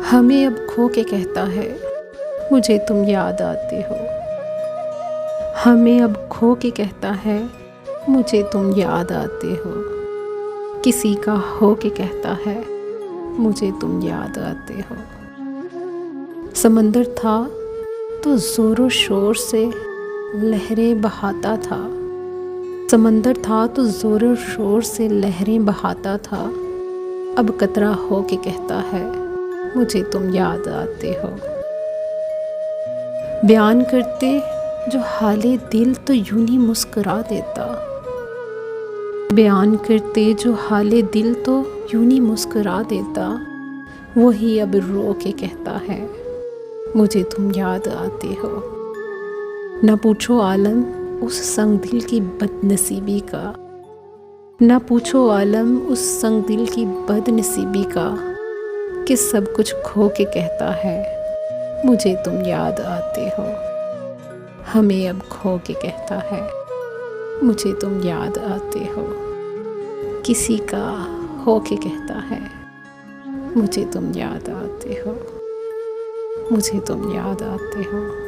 हमें अब खो के कहता है, मुझे तुम याद आते हो। हमें अब खो के कहता है, मुझे तुम याद आते हो। किसी का हो के कहता है, मुझे तुम याद आते हो। समंदर था तो ज़ोरों शोर से लहरें बहाता था। समंदर था तो ज़ोरों शोर से लहरें बहाता था। अब कतरा हो के कहता है, मुझे तुम याद आते हो। बयान करते जो हाले दिल तो यूं ही मुस्कुरा देता। बयान करते जो हाले दिल तो यूं ही मुस्कुरा देता। वही अब रो के कहता है, मुझे तुम याद आते हो। न पूछो आलम उस संग दिल की बदनसीबी का। न पूछो आलम उस संग दिल की बदनसीबी का, कि सब कुछ खो के कहता है, मुझे तुम याद आते हो। हमें अब खो के कहता है, मुझे तुम याद आते हो। किसी का हो के कहता है, मुझे तुम याद आते हो। मुझे तुम याद आते हो।